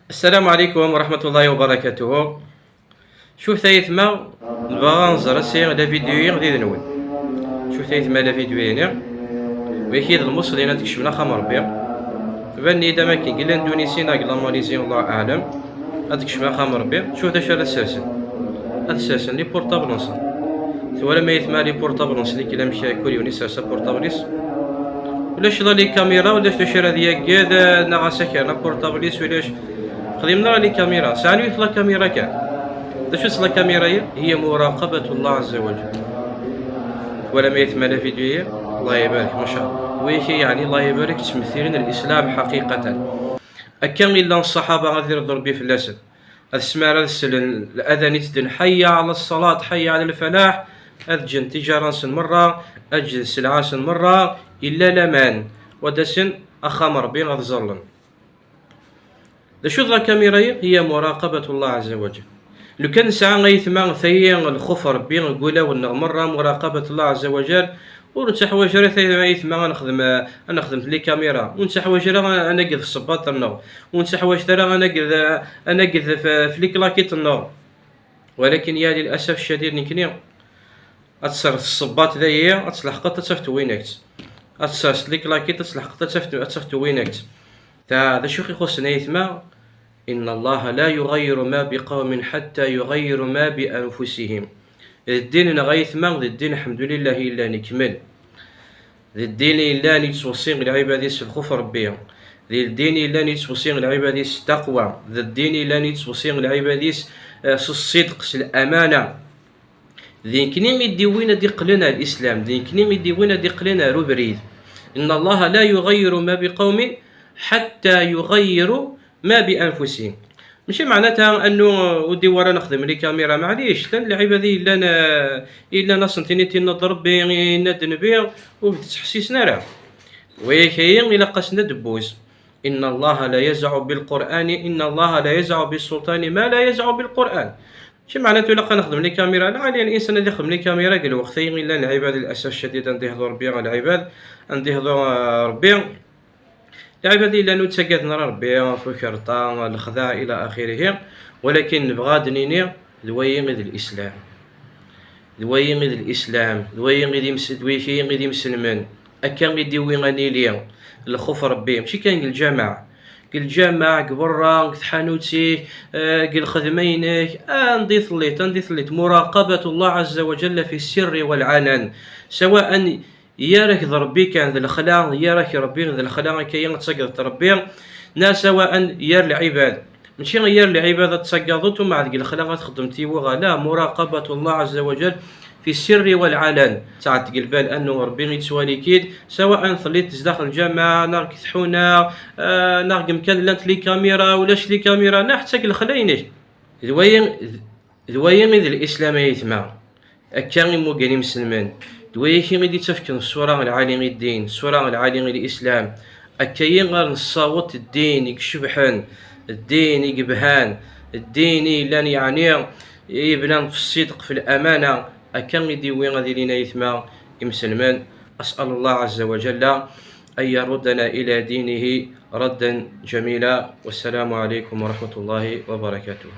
السلام عليكم ورحمة الله وبركاته. شوف ثايثما نبغى نزرسي لا فيديو غادي نول. شوف ثايثما لا فيديو هنا ويكيد المصريين تكشفنا خمر بيع باني اذا ما كاين قلا اندونيسي ناقلا ماليزي الله اعلم هتكشفنا خمر بيع. شوف داش راه ساسن هاد ساسن لي بورطابل نصر ثولا ما يثما لي بورطابل نصر لي كلا مشى كوريوني ساسا بورطابليس ولاش لي كاميرا ولاش داش راه ديال كاد ناغاسا كان بورطابليس ولاش خدمنا لي كاميرا ساعني في لا كاميرا كان داش لا كاميرا هي مراقبة الله عز وجل ولا ما يثمل فيديو الله يبارك ما شاء الله ويكي يعني الله يبارك تمثيلين الاسلام حقيقة أكان إلا الصحابة غادي يردوا ربي في اللسن السمارة الأذان يتدن حي على الصلاة حي على الفلاح أذجن تجارة مرة أجل سلعة مرة إلا لمان ودسن أخامر بين غض شو ذا كاميرا هي مراقبة الله عز وجل. لو كان ساعة غيثما ثيا الخفر بين نقولا مرة مراقبة الله عز وجل ونتحواج راه ثيا يثما نخدم لي كاميرا ونتحواج راه انا قد في الصباط النور ونتحواج راه انا قد في لي كلاكيت النور. ولكن يا للاسف الشديد نكني اتصر الصباط ذايا اتلحقت تفت وينكت اتصر لي كلاكيت اتلحقت تفت وينكت تا هذا شو يخصنا يثما إن الله لا يغير ما بقوم حتى يغيروا ما بأنفسهم. الدين نغيث ما الدين الحمد لله إلا نكمل الدين إلا نتوصين العبادة الخوف ربي الدين إلا نتوصين العبادة التقوى الدين إلا نتوصين العبادة الصدق الأمانة ذين كنيم يديوين دي قلنا الإسلام ذين كنيم يديوين دي قلنا ربريد. إن الله لا يغير ما بقوم حتى يغيروا ما بانفسهم. ماشي معناتها انه ودي ورا نخدم لي كاميرا معليش لان العبادة الا ناس نتي نضرب بي ندن بي وتحسيسنا راه ويكاين الا قاسنا دبوز. ان الله لا يزع بالقران ان الله لا يزع بالسلطان ما لا يزع بالقران. ماشي معناته الا نخدم لي كاميرا لا على الانسان اللي يخدم لي كاميرا قال وقتين الا العباد للاسف الشديد عندي هضور ربي على العباد عندي هضور ربي العبادة إلا نتسقط نرى ربي في كرطة الخداع إلى آخره. ولكن نبغى دنيني ذوين غير الإسلام ذوين غير الإسلام ذوين غير مسلمين أكان غير وين غني ليا الخوف ربي ماشي كان الجامع قبرا حانوتي قل خدمينك ندي ثليت مراقبة الله عز وجل في السر والعلن سواء يارك ضربي كان ذا الخلاق يارك ربي ذا الخلاق كي تسقط ربي نا سواء يار العباد ماشي غير العباد تسقطت ومع ذيك الخلاق خدمتي وغا لا مراقبة الله عز وجل في السر والعلن ساعات قلبان انه ربي يتسوالي كيد سواء ثليت داخل الجامعة نار كثحونا نار مكان لانت لي كاميرا ولاش لي كاميرا نا حتى الخلايني ذوين الاسلام يثمع اكان مو قاني مسلمان دويكي غادي تفكر الصورة العالي الدين الصورة العالي الإسلام أكاين غير نصاوت الدين يكشبحن الدين يقبهان الدين لان يعني يبنى في الصدق في الأمانة أكان غادي وين غادي لينا يثما مسلمان. أسأل الله عز وجل أن يردنا إلى دينه ردا جميلا والسلام عليكم ورحمة الله وبركاته.